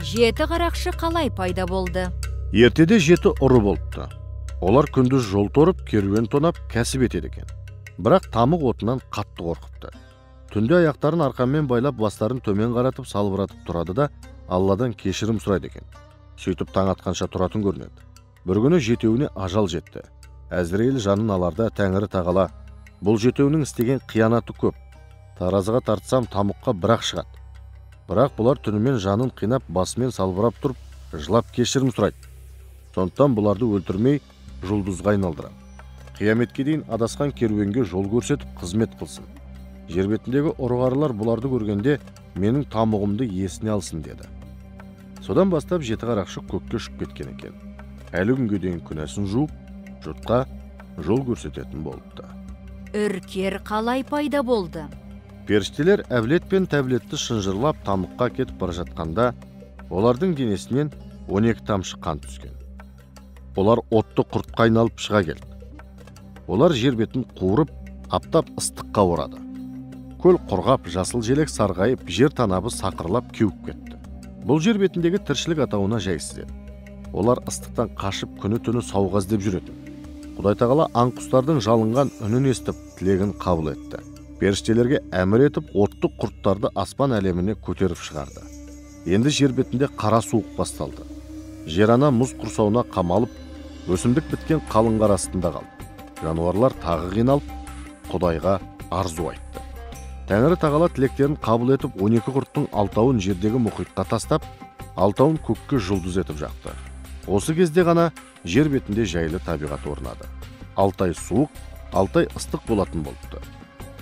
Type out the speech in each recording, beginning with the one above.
Жеті қарақшы қалай пайда болды? Ертеде 7 ұры болыпты. Олар күндіз жол торып, керуен тонап, кәсіп етеді екен. Бірақ тамық отынан қатты қорқыпты. Түнде аяқтарын арқанмен байлап, бастарын төмен қаратып, салбыратып тұрады да Алладан кешірім сұрайды екен. Сөйтіп таң атқанша тұратын көрінеді. Bir күні жетеуіне ажал жетті. Әзірейіл жанын аларда Тәңірі тағала: бұл жетеуінің істеген қиянаты көп. Таразыға тартсам тамыққа бірақ шығады. Бірақ бұлар түнімен жанын қинап, басымен салбырап тұрып, жылап кешірім сұрайды. Сондықтан бұларды өлтірмей, жұлдызға айналдырам. Қияметке дейін адасқан керуенге жол көрсетіп, қызмет қылсын. Жер бетіндегі ұрғарлар бұларды көргенде менің тамығымды есіне алсын деді. Содан бастап 7 қарақшы көкке ұшып кеткен екен. Әлі күнге дейін күнәсін жуып, жұртқа жол көрсететін болыпты. Үркер қалай пайда болды? Періштелер әвлет пен тәвлетті шынжырлап тамыққа кетіп бара жатқанда, олардың денесінен 12 тамшы қан түскен. Олар отты құртқа айналып шыға келді. Олар жер бетін қуырып, аптап ыстыққа орады. Көл құрғап, жасыл желек сарғайып, жер танабы сақырлап кеуіп кетті. Бұл жер бетіндегі тіршілік атауына жайсыз еді. Олар ыстықтан қашып күні-түні сауға іздеп жүретін. Құдай тағала аң-құстардың жалынған үнін естіп, тілегін қабыл етті. Періштелерге әмір етіп, отты құрттарды аспан әлеміне көтеріп шығарды. Енді жер бетінде қара суық басталды. Жер ана мұз құрсауына қамалып, өсімдік біткен қалың қар астында қалды. Жануарлар тағы қиналып, Құдайға арзу айтты. Тәңірі тағала тілектерін қабыл етіп, 12 құрттың 6-ын жердегі мұхитқа тастап, 6-ын көкке жұлдыз етіп жақты. Осы кезде ғана жер бетінде жайлы табиғат орнады. 6 ай суық, 6 ай ыстық болатын болыпты.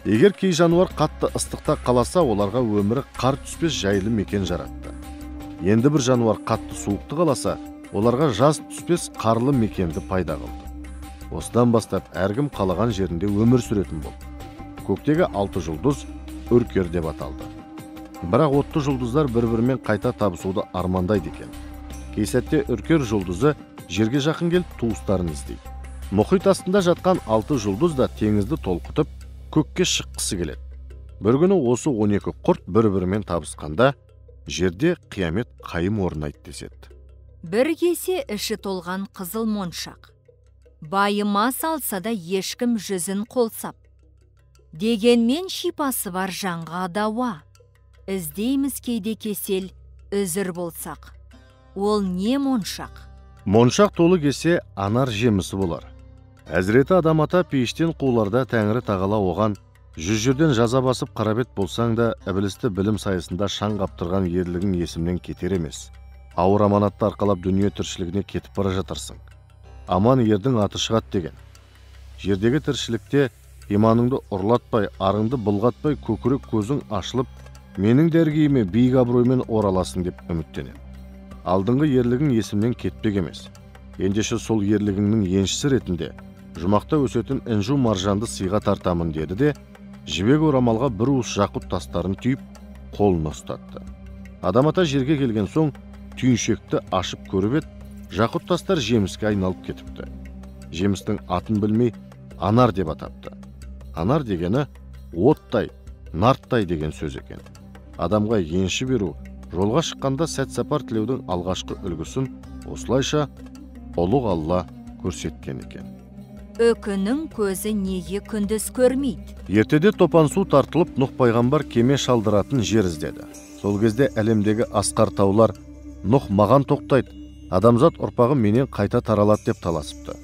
Егер кей жануар қатты ыстықта қаласа, оларға өмірі қар түспес жайлы мекен жаратты. Енді бір жануар қатты суықты қаласа, оларға жаз түспес қарлы мекенді пайда қылды. Осыдан бастап әркім қалаған жерінде өмір сүретін болды. Көктегі 6 жұлдыз үркер деп аталды. Бірақ отты жұлдыздар бір-бірімен қайта табысуды армандайды екен. Кей сәтте үркер жұлдызы жерге жақын келіп туыстарын іздейді. Мұхит астында жатқан 6 жұлдыз да теңізді толқытып, көкке шыққысы келеді. Bir күні осы 12 құрт бір-бірімен табысқанда, жерде қиямет қайым орнайды деседі. Bir кесе іші толған қызыл моншақ. Байыма салса да ешкім жүзін қолсап. Дегенмен шипасы бар жанға дауа. Іздейміз кейде кесел, үзір болсақ. Ол не моншақ? Моншақ толы кесе анар жемісі болар. Әзіреті адам ата пейіштен қуларда Тәңірі тағала оған: 100 жерден жаза басып қарабет болсаң да, ібілісті білім сайысында шаң қаптырған ерлігің есімнен кетер емес. Ауыр аманатты арқалап дүние тіршілігіне кетіп бара жатырсың. Аман ердің аты шығады деген. Жердегі тіршілікте иманыңды ұрлатпай, арыңды былғатпай, көкірек көзің ашылып, менің дәргейіме биік абыроймен ораласың деп үміттенем. Алдыңғы ерлігің есімнен кетпек емес. Ендеше сол ерлігіңнің еншісі ретінде жұмақта өсетін інжу маржанды сыйға тартамын деді де, жібек орамалға бір уыс жақұт тастарын түйіп, қолына ұстатты. Адам ата жерге келген соң түйіншекті ашып көріп еді, жақұт тастар жеміске айналып кетіпті. Жемістің атын білмей анар деп атапты. Анар дегені оттай, нарттай деген сөз екен. Адамға енші беру, жолға шыққанда сәт сапар тілеудің алғашқы үлгісін осылайша ұлық Алла көрсеткен екен. Өкінің көзі неге күндіз көрмейді? Ертеде топан су тартылып, Нұх пайғамбар кеме шалдыратын жер іздеді. Сол кезде әлемдегі асқар таулар: Нұх маған тоқтайды, адамзат ұрпағы менен қайта таралады деп таласыпты.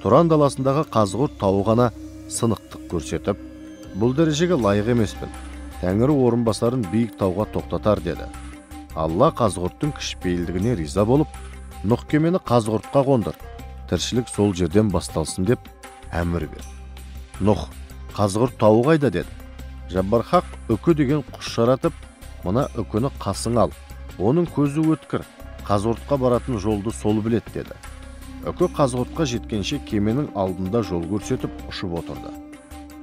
Тұран даласындағы қазғұрт тауы ғана сынықтық көрсетіп, бұл дәрежеге лайық емеспін, Тәңірі орынбасарын биік тауға тоқтатар деді. Алла қазғұрттың кішіпейілдігіне риза болып, Нұх кемені қазғұртқа қондыр, тіршілік сол жерден басталсын деп әмір берді. Нұх, қазғұрт тауы қайда деді. Жаббархақ үкі деген құс жаратып, мына үкіні қасың ал, оның көзі өткір, қазғұртқа баратын жолды сол білет деді. Үкі қазғұртқа жеткенше кеменің алдында жол көрсетіп ұшып отырды.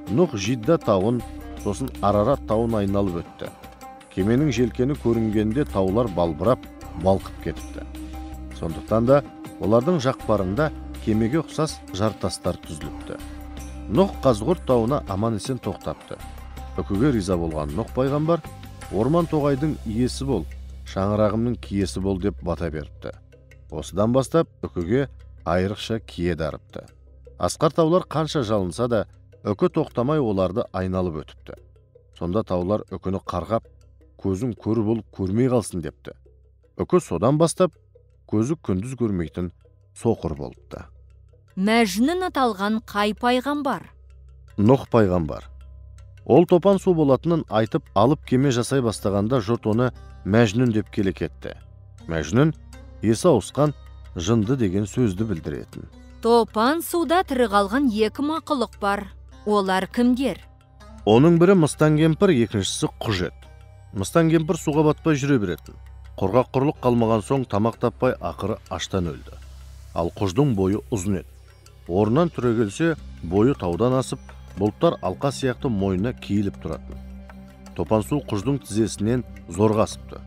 Нұх Жидда тауын, сосын Арарат тауын айналып өтті. Кеменің желкені көрінгенде таулар балбырап, балқып кетіпті. Сондықтан да олардың жақпарында кемеге ұқсас жартастар түзіліпті. Нұх қазғұрт тауына аман есен тоқтапты. Үкіге риза болған Нұх пайғамбар: орман тоғайдың иесі бол, шаңырағымның киесі бол деп бата беріпті. Осыдан бастап үкіге айрықша кие дарыпты. Асқар таулар қанша жалынса да, үкі тоқтамай оларды айналып өтіпті. Сонда таулар үкіні қарғап, көзің көр болып көрмей қалсын депті. Үкі содан бастап көзі күндіз көрмейтін соқыр болыпты. Мәжнүн аталған қай пайғамбар? Нұх пайғамбар. Ол топан су болатынын айтып алып кеме жасай бастағанда жұрт оны Мәжнүн деп келе кетті. Мәжнүн есі ауысқан жынды деген сөзді білдіретін. Топан суда тірі қалған екі мақұлық бар. Олар кімдер? Оның бірі мыстан кемпір, екіншісі құж еді. Мыстан кемпір суға батпай жүре беретін. Құрғақ құрлық қалмаған соң тамақ таппай ақыры аштан өлді. Ал құждың бойы ұзын еді. Орнынан түрегелсе, бойы таудан асып, бұлттар алқа сияқты мойнына киіліп тұратын. Топан су құждың тізесінен зорға асыпты.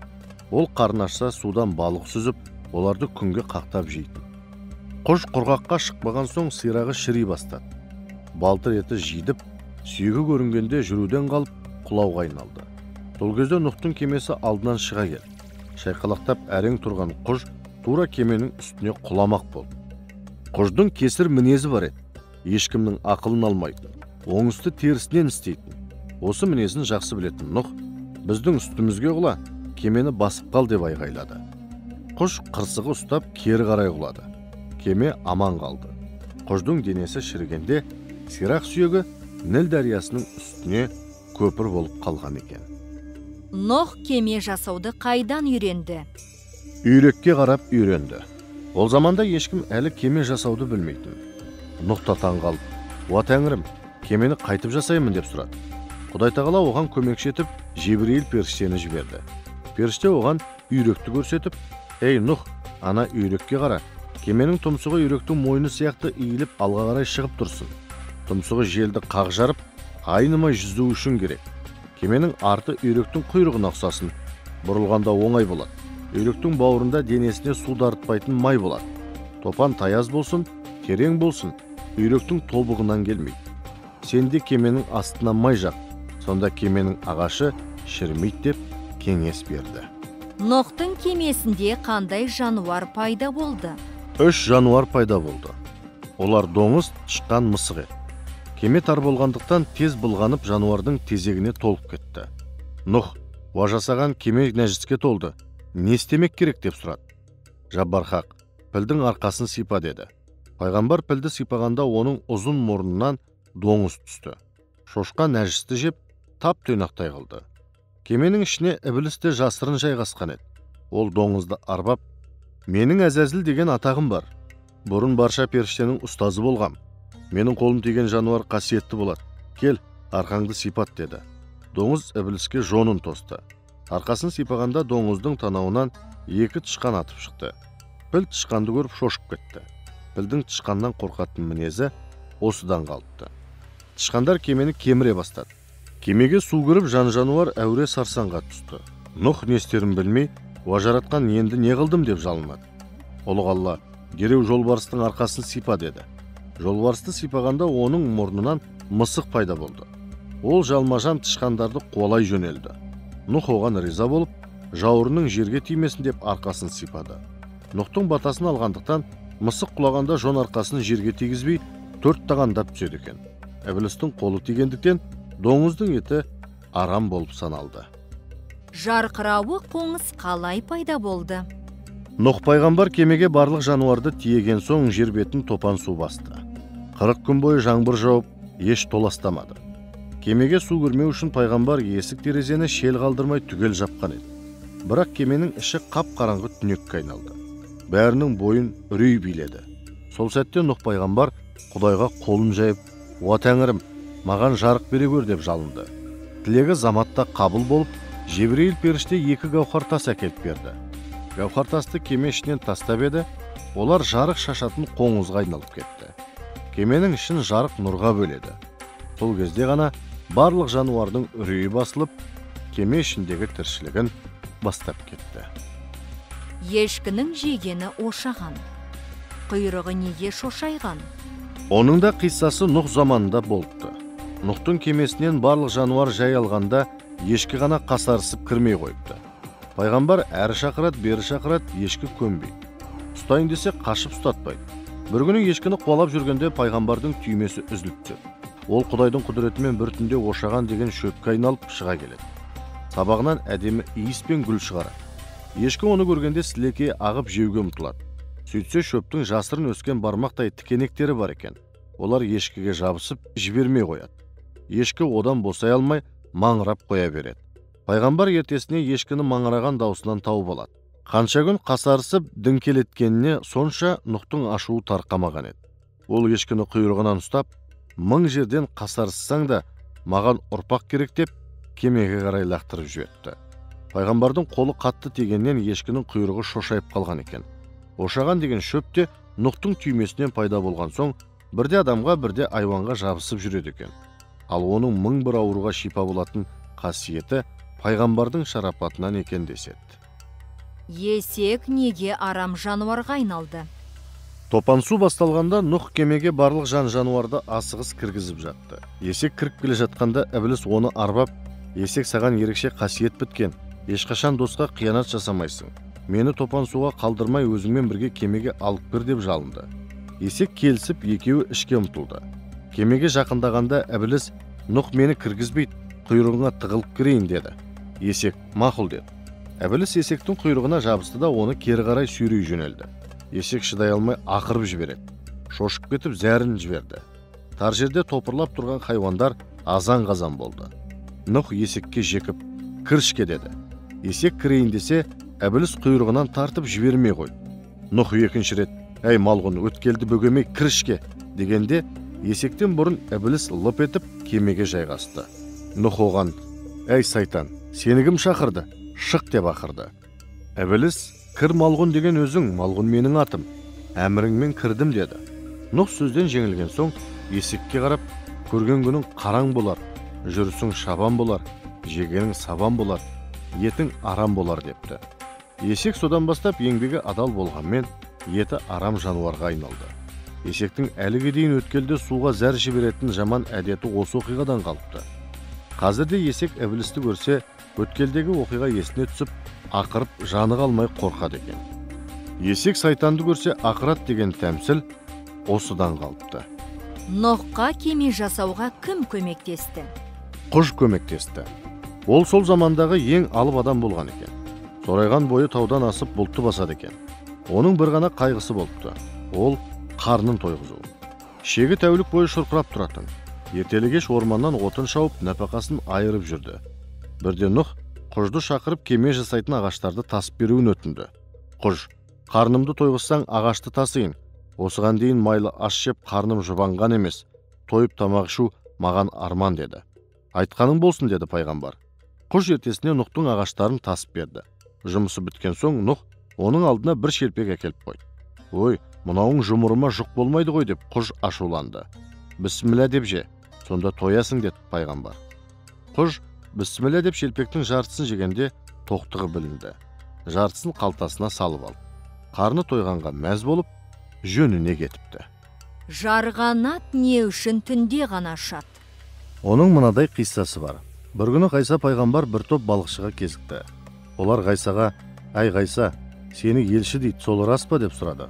Ол қарын ашса судан балық сүзіп, оларды күнге қақтап жейтін. Құж құрғаққа шықпаған соң сирағы шіри бастады. Балтыр еті жидіп, сүйегі көрінгенде жүруден қалып, құлауға айналды. Сол кезде Нұхтың кемесі алдынан шыға келді. Шайқалақтап әрең тұрған құж тура кеменің үстіне құламақ болды. Құждың кесір мінезі бар еді. Ешкімнің ақылын алмайтын, оңысты терісінен істейтін. Осы мінезін жақсы білетін Нұх, біздің үстімізге құла, кемені басып қал деп айғайлады. Құж қырсығы ұстап кері қарай құлады. Кеме аман қалды. Құждың денесі шірігенде, сирақ сүйегі Ніл дариясының үстіне көпір болып қалған екен. Нұх кеме жасауды қайдан үйренді? Үйрекке қарап үйренді. Ол заманда ешкім әлі кеме жасауды білмейтін. Нұх та таң қалып, «Уа Тәңірім, кемені қайтып жасаймын» деп сұрады. Құдай тағала оған көмекші етіп Жебірейіл періштені жіберді. Періште оған үйректі көрсетіп, «Ей Нұх, ана үйрекке қара, кеменің тұмсығы үйректің мойны сияқты иіліп алға қарай шығып тұрсын. Тұмсығы желді қақ жарып, айнымай жүзу үшін керек. Кеменің арты үйректің құйрығына ұқсасын, бұрылғанда оңай болады. Үйректің бауырында денесіне су дарытпайтын май болады. Топан таяз болсын, терең болсын, үйректің тобығынан келмейді. Сенде кеменің астына май жақ, сонда кеменің ағашы шірмейді» деп кеңес берді. Нұхтың кемесінде қандай жануар пайда болды? 3 жануар пайда болды. Олар доңыз, тышқан, мысық еді. Кеме тар болғандықтан тез былғанып жануардың тезегіне толып кетті. Нұх, «Уа жасаған кеме нәжіске толды. Не істемек керек?» деп сұрады. Жаббархақ, «Пілдің арқасын сипа» деді. Пайғамбар пілді сипағанда оның ұзын мұрнынан доңыз түсті. Шошқа нәжісті жеп, тап түйнақтай қылды. Кеменің ішіне Ібліс те жасырын жайғасқан еді. Ол доңызды арбап, «Менің Әзәзіл деген атағым бар. Бұрын барша періштенің ұстазы болғам. Менің қолым тиген жануар қасиетті болады. Кел, арқаңды сипат» деді. Доңыз Ібліске жонын тосты. Арқасын сипағанда доңыздың танауынан 2 тышқан атып шықты. Піл тышқанды көріп шошып кетті. Пілдің тышқаннан қорқатын мінезі осыдан қалыпты. Тышқандар кемені кеміре бастады. Кемеге су кіріп жан-жануар әуре сарсаңға түсті. Нұх не істерін білмей, «Уа жаратқан, енді не қылдым?» деп жалынады. «Ұлық Алла, дереу жолбарыстың арқасын сипа» деді. Жолбарысты сипағанда оның мұрнынан мысық пайда болды. Ол жалмажан тышқандарды қуалай жөнелді. Нұх оған риза болып, жауырының жерге тимесін деп арқасын сипады. Нұхтың батасын алғандықтан мысық құлағанда жон арқасын жерге тигізбей 4 тағандап түседі екен. Іблістің қолы тигендіктен доңыздың еті арам болып саналды. Жарқырауы қоңыз қалай пайда болды? Нұх пайғамбар кемеге барлық жануарды тиеген соң жер бетін топан су басты. 40 күн бойы жаңбыр жауып, еш толастамады. Кемеге су кірмеу үшін пайғамбар есік терезені шел қалдырмай түгел жапқан еді. Бірақ кеменің іші қап-қараңғы түнекке айналды. Бәрінің бойын үрей биледі. Сол сәтте Нұх пайғамбар Құдайға қолын жайып, «Уа Тәңірім, маған жарық бере көр» деп жалынды. Тілегі заматта қабыл болып, Жебірейіл періште 2 гауһар тас әкеліп берді. Гауһар тасты кеме ішінен тастап еді, олар жарық шашатын қоңызға айналып кетті. Кеменің ішін жарық нұрға бөледі. Сол кезде ғана барлық жануардың үрейі басылып, кеме ішіндегі тіршілігін бастап кетті. Ешкінің жегені ошаған. Құйрығы неге шошайған? Оның да қиссасы Нұх заманында болыпты. Нұхтың кемесінен барлық жануар жай алғанда ешкі ғана қасарысып кірмей қойыпты. Пайғамбар әрі шақырады, бері шақырады, ешкі көнбейді. Ұстайын десе қашып ұстатпайды. Бір күні ешкіні қуалап жүргенде пайғамбардың түймесі үзіліп түседі. Ол Құдайдың құдіретімен бір түнде ошаған деген шөпке айналып шыға келеді. Сабағынан әдемі иіс пен гүл шығарады. Ешкі оны көргенде сілекейі ағып жеуге ұмтылады. Сөйтсе шөптің жасырын өскен бармақтай тікенектері бар екен. Олар ешкіге жабысып жібермей қояды. Ешкі одан босай алмай маңырап қоя береді. Пайғамбар ертесіне ешкіні маңыраған даусынан тауып алады. Қанша күн қасарысып діңкелеткеніне сонша Нұхтың ашуы тарқамаған еді. Ол ешкіні құйрығынан ұстап, 1000 жерден қасарыссаң да маған ұрпақ керек деп кемеге қарай лақтырып жіберді. Пайғамбардың қолы қатты тигеннен ешкінің құйрығы шошайып қалған екен. Ошаған деген шөп те Нұхтың түймесінен пайда болған соң бірде адамға, бірде айуанға жабысып жүреді екен. Ал оның 1001 ауруға шипа болатын қасиеті пайғамбардың шарапатынан екен деседі. Есек неге арам жануарға айналды? Топан су басталғанда Нұх кемеге барлық жан-жануарды асығыс кіргізіп жатты. Есек кіріп келе жатқанда Ібіліс оны арбап, «Есек, саған ерекше қасиет біткен. Ешқашан досқа қиянат жасамайсың. Мені топан суға қалдырмай өзіңмен бірге кемеге алып кір» деп жалынды. Есек келісіп, екеуі ішке ұмтылды. Кемеге жақындағанда Ібіліс, «Нұх мені кіргізбейді, құйрығыңа тығылып кірейін» деді. Есек мақұл деді. Ібіліс есектің құйрығына жабысты да оны кері қарай сүйрей жөнелді. Есек шыдай алмай ақырып жібереді. Шошып кетіп зәрін жіберді. Тар жерде топырлап тұрған хайуандар азан-қазан болды. Нұх есекке жекіп, «Кірішке» деді. Есек кірейін десе, Ібіліс құйрығынан тартып жібермей қойды. Нұх екінші рет, «Әй малғұн, өткелді бөгемей кірішке» дегенде, есектен бұрын Ібіліс лып етіп кемеге жайғасты. Нұх оған, «Әй сайтан, сені кім шақырды? Шық» деп ақырды. Ібіліс, «Кір малғұн деген өзің, малғұн менің атым. Әміріңмен кірдім» деді. Нұх сөзден жеңілген соң есекке қарап, «Көрген күнің қараң болар, жүрісің шабан болар, жегенің сабан болар, етің арам болар» депті. Есек содан бастап еңбегі адал болғанмен, еті арам жануарға айналды. Есектің әліге дейін өткелде суға зәр жіберетін жаман әдеті осы оқиғадан қалыпты. Қазірде есек Ібілісті көрсе, өткелдегі оқиға есіне түсіп, ақырып жаны қалмай қорқады екен. Есек сайтанды көрсе ақырат деген тәмсіл осыдан қалыпты. Нұхқа кеме жасауға кім көмектесті? Құж көмектесті. Ол сол замандағы ең алып адам болған екен. Сорайған бойы таудан асып бұлтты басады екен. Оның бір ғана қайғысы болыпты. Ол қарнын тойғызу. Шегі тәулік бойы шұрқырап тұратын. Ертелі-кеш орманнан отын шауып, нәпақасын айырып жүрді. Бірде Нұх құжды шақырып кеме жасайтын ағаштарды тасып беруін өтінді. «Құж, қарнымды тойғызсаң ағашты тасыйын. Осыған дейін майлы ас жеп қарным жұбанған емес. Тойып тамақ ішу маған арман» деді. «Айтқаның болсын» деді пайғамбар. Құж ертесіне Нұхтың ағаштарын тасып берді. Жұмысы біткен соң Нұх оның алдына бір шелпек әкеліп қойды. «Ой, мынауың жұмырыма жұқ болмайды ғой» деп құж ашуланды. «Бісміллә деп же, сонда тоясың» деді пайғамбар. Құж «Бісміллә» деп шелпектің жартысын жегенде тоқтығы білінді. Жартысын қалтасына салып алды. Қарны тойғанға мәз болып, жөніне кетіпті. Жарғанат не үшін түнде ғана шат? Оның мынадай қиссасы бар. Бір күні Ғайса пайғамбар бір топ балықшыға кезікті. Олар Ғайсаға, «Әй Ғайса, сені елші дейді, сол рас па?» деп сұрады.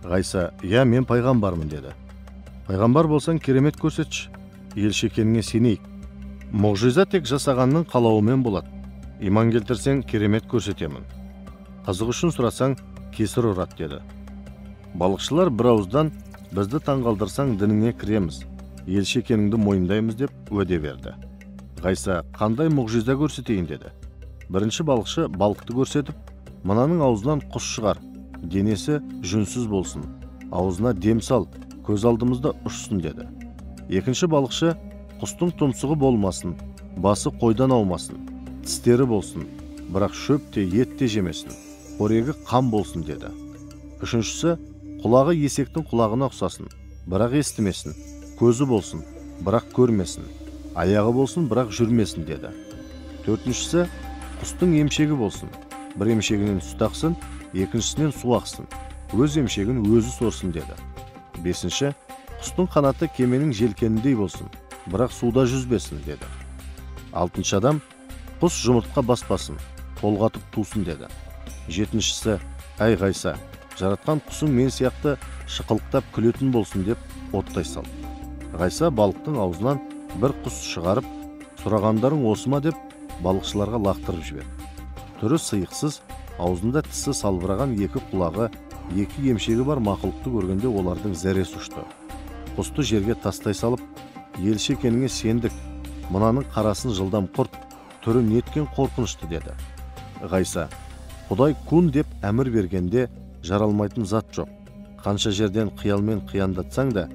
Ғайса, «Я, мен пайғамбармын» деді. «Пайғамбар болсаң керемет көрсетші, елші екеніңе сенейік. Мұғжиза тек жасағанның қалауымен болады. Иман келтірсең керемет көрсетемін. Қызық үшін сұрасаң кесір ұрат» деді. Балықшылар бір ауыздан, «Бізді таңғалдырсаң дініңе кіреміз, елші екеніңді мойындаймыз» деп уәде берді. Ғайса, «Қандай мұғжиза көрсетейін» деді. Бірінші балықшы балықты көрсетіп, «Мынаның аузынан құс шығар, денесі жүнсіз болсын, аузына дем сал, көз алдымызда ұшсын» деді. Екінші балықшы, «Құстың тұмсығы болмасын, басы қойдан аумасын, тістері болсын, бірақ шөп те ет те жемесін, қорегі қан болсын» деді. Үшіншісі, «Құлағы есектің құлағына ұқсасын, бірақ естімесін, көзі болсын, бірақ көрмесін, аяғы болсын, бірақ жүрмесін» деді. Төртіншісі, «Құстың емшегі болсын, бір емшегінен сүт ақсын, екіншісінен су ақсын, өз емшегін өзі сорсын» деді. Бесінші, «Құстың қанаты кеменің желкеніндей болсын, бірақ суда жүзбесін» деді. Алтыншы адам, «Құс жұмыртқа баспасын, толғатып тусын деді. Жетіншісі: әй Ғайса, жаратқан құсың мен сияқты шықылықтап күлетін болсын деп оттай салды. Ғайса балықтың аузынан бір құс шығарып, сұрағандарың осы ма деп балықшыларға лақтырып жіберді. Түрі сиықсыз, аузында тісі салбыраған екі құлағы, екі емшегі бар мақұлықты көргенде олардың зәресі ұшты. Құсты жерге тастай салып: елші екеніңе сендік, мынаның қарасын жылдам құрт, түрі неткен қорқынышты деді. Ғайса: Құдай күн деп әмір бергенде жаралмайтын зат жоқ. Қанша жерден қиялмен қияндатсаң да,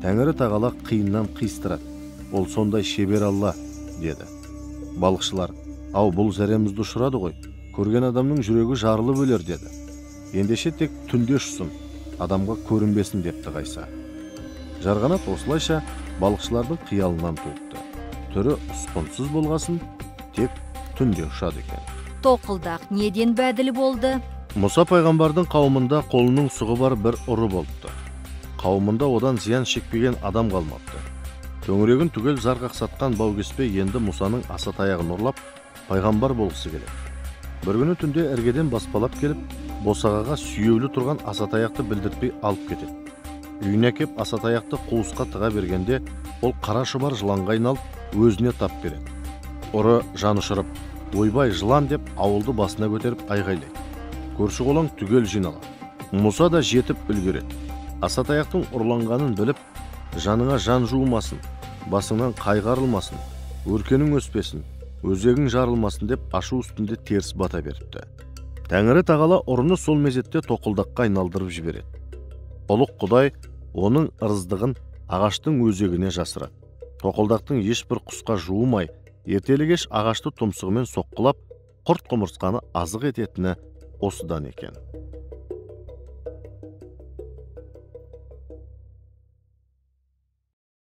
Тәңірі тағала қиыннан қиыстырады. Ол сондай шебер Алла, деді. Балықшылар: ау, бұл зәремізді ұшырады ғой, көрген адамның жүрегі жарылып өлер, деді. Ендеше тек түнде ұшсын, адамға көрінбесін, депті Ғайса. Жарғанат осылайша балықшылардың қиялынан туыпты. Түрі ұсқынсыз болғасын, тек түнде ұшады екен. Тоқылдақ неден бәділ болды? Мұса пайғамбардың қауымында қолының сұғы бар бір ұры болыпты. Қауымында одан зиян шекпеген адам қалмапты. Төңірегін түгел зарқақсатқан баугеспе енді Мұсаның асатаяғын ұрлап, пайғамбар болғысы келеді. Бір күні түнде іргеден баспалап келіп, босағаға сүйеулі тұрған асатаяқты білдіртпей алып кетеді. Үйіне кеп асатаяқты қуысқа тыға бергенде, ол қара шұбар жыланға айналып, өзіне тап береді. Ұры жан ұшырып: ойбай, жылан деп ауылды басына көтеріп айғайлайды. Көрші қолаң түгел жиналады. Мұса да жетіп үлгереді. Асатаяқтың ұрланғанын біліп, жаныңа жан жуымасын, басыңнан қайғарылмасын, өркенің өспесін, өзегің жарылмасын деп ашу үстінде теріс бата беріпті. Тәңірі тағала ұрыны сол мезетте тоқылдаққа айналдырып жібереді. Ұлық Құдай оның ырыздығын ағаштың өзегіне жасырады. Тоқылдақтың ешбір құсқа жуымай, ертелі-кеш ағашты тұмсығымен соққылап, құрт құмырсқаны азық ететіні осыдан екен.